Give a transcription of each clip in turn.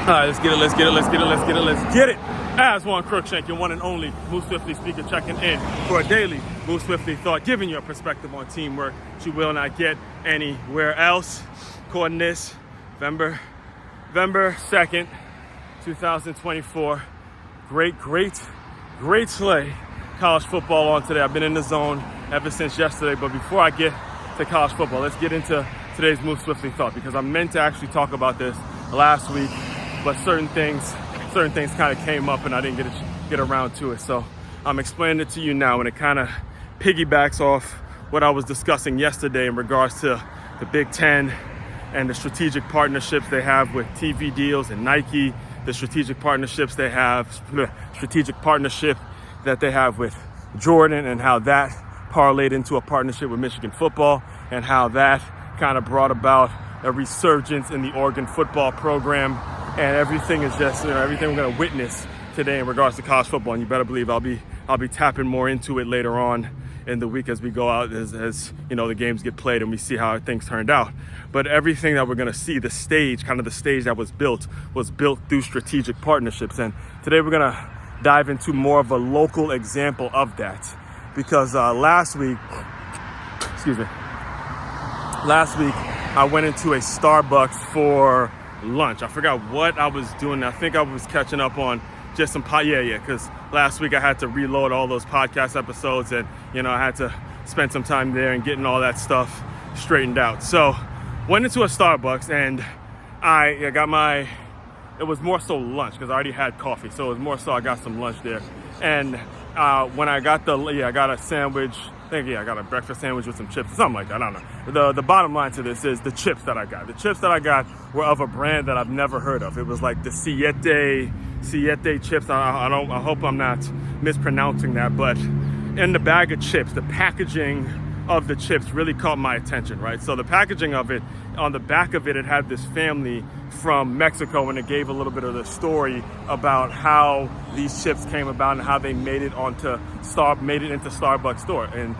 All right, let's get it. As one Crookshank, your one and only Move Swiftly speaker, checking in for a daily Move Swiftly thought, giving you a perspective on teamwork that you will not get anywhere else. Recording this November 2nd, 2024. Great slate college football on today. I've been in the zone ever since yesterday, but before I get to college football, let's get into today's Move Swiftly thought, because I meant to actually talk about this last week, but certain things kind of came up and I didn't get around to it. So I'm explaining it to you now, and it kind of piggybacks off what I was discussing yesterday in regards to the Big Ten and the strategic partnerships they have with TV deals and Nike, the strategic partnership that they have with Jordan, and how that parlayed into a partnership with Michigan football, and how that kind of brought about a resurgence in the Oregon football program. And everything is just, everything we're going to witness today in regards to college football. And you better believe I'll be tapping more into it later on in the week as we go out, as the games get played and we see how things turned out. But everything that we're going to see, the stage that was built through strategic partnerships. And today we're going to dive into more of a local example of that, because last week I went into a Starbucks for lunch. I forgot what I was doing. I think I was catching up on just some because last week I had to reload all those podcast episodes, and I had to spend some time there and getting all that stuff straightened out. So went into a Starbucks, and I got it was more so lunch, because I already had coffee, so it was more so I got some lunch there. And when I got I got a sandwich. I got a breakfast sandwich with some chips, something like that. I don't know. The bottom line to this is the chips that I got. The chips that I got were of a brand that I've never heard of. It was like the Siete chips. I hope I'm not mispronouncing that, but in the bag of chips, the packaging of the chips really caught my attention, right? So the packaging of it, on the back of it, it had this family from Mexico, and it gave a little bit of the story about how these chips came about and how they made it into Starbucks store. And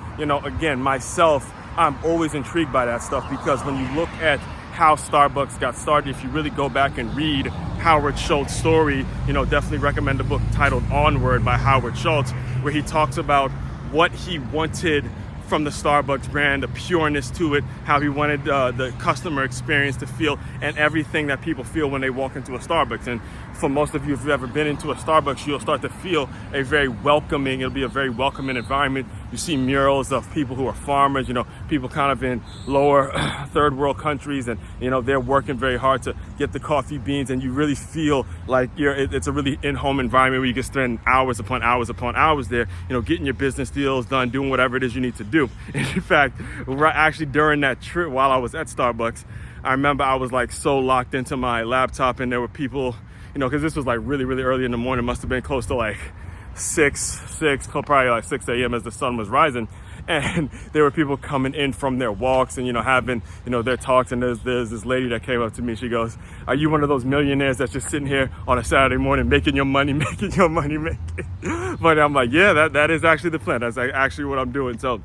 again, myself, I'm always intrigued by that stuff, because when you look at how Starbucks got started, if you really go back and read Howard Schultz's story, definitely recommend the book titled Onward by Howard Schultz, where he talks about what he wanted from the Starbucks brand, the pureness to it, how he wanted the customer experience to feel, and everything that people feel when they walk into a Starbucks. And for most of you, if you've ever been into a Starbucks, you'll start to feel it'll be a very welcoming environment. You see murals of people who are farmers, people kind of in lower third world countries, and they're working very hard to get the coffee beans, and you really feel like it's a really in-home environment where you can spend hours upon hours there, getting your business deals done, doing whatever it is you need to do. And in fact, actually during that trip while I was at Starbucks, I remember I was like so locked into my laptop, and there were people, because this was like really, really early in the morning, must have been close to like 6, probably like 6 a.m. as the sun was rising. And there were people coming in from their walks and, having, their talks. And there's this lady that came up to me. She goes, "Are you one of those millionaires that's just sitting here on a Saturday morning making your money? But I'm like, yeah, that is actually the plan. That's actually what I'm doing. So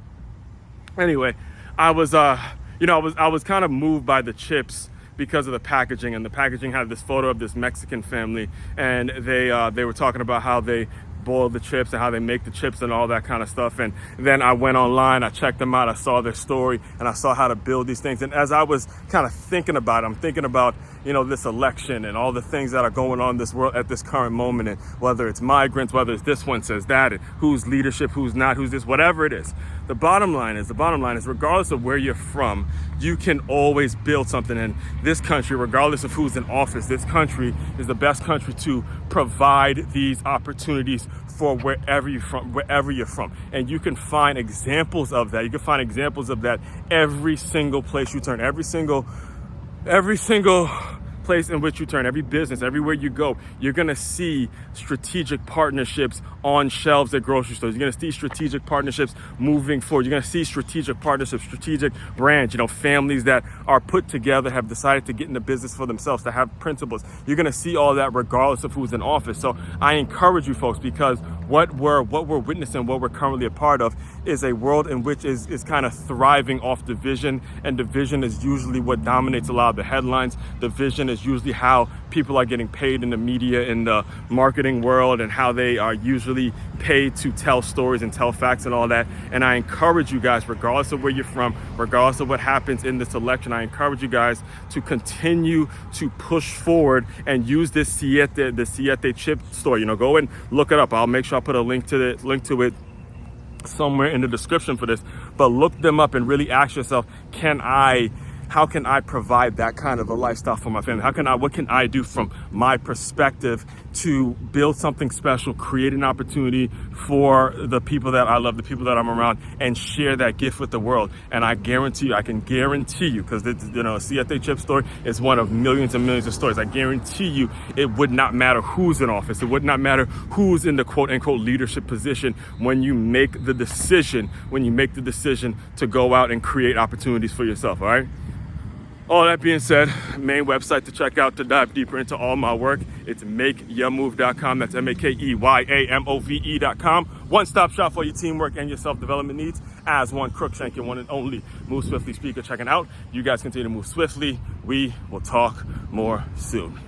anyway, I was kind of moved by the chips because of the packaging, and the packaging had this photo of this Mexican family, and they were talking about how they boil the chips and how they make the chips and all that kind of stuff. And then I went online, I checked them out, I saw their story, and I saw how to build these things. And as I was kind of thinking about it, I'm thinking about this election and all the things that are going on in this world at this current moment, and whether it's migrants, whether it's this one says that, and who's leadership, who's not, who's this, whatever it is. The bottom line is regardless of where you're from, you can always build something. In this country, regardless of who's in office, this country is the best country to provide these opportunities for wherever you're from. And you can find examples of that. You can find examples of that every single place you turn, every single place in which you turn, every business, everywhere you go, you're going to see strategic partnerships on shelves at grocery stores. You're going to see strategic partnerships moving forward. You're going to see strategic partnerships, strategic brands, families that are put together, have decided to get into business for themselves, to have principles. You're going to see all that regardless of who's in office. So I encourage you folks, because what we're witnessing, what we're currently a part of, is a world in which is kind of thriving off division, and division is usually what dominates a lot of the headlines. Division is is usually how people are getting paid in the media, in the marketing world, and how they are usually paid to tell stories and tell facts and all that. And I encourage you guys, regardless of where you're from, regardless of what happens in this election, I encourage you guys to continue to push forward and use this Siete chip store. Go and look it up. I'll make sure I put a link to it somewhere in the description for this, but look them up and really ask yourself, how can I provide that kind of a lifestyle for my family? What can I do from my perspective to build something special, create an opportunity for the people that I love, the people that I'm around, and share that gift with the world? And I can guarantee you, because Siete chip store is one of millions and millions of stores. I guarantee you, it would not matter who's in office. It would not matter who's in the quote unquote leadership position when you make the decision to go out and create opportunities for yourself. All right. All that being said, main website to check out to dive deeper into all my work, it's makeyourmove.com. That's MakeYamove.com. One-stop shop for your teamwork and your self-development needs. As one, Crookshank, your one and only Move Swiftly speaker, checking out. You guys continue to move swiftly. We will talk more soon.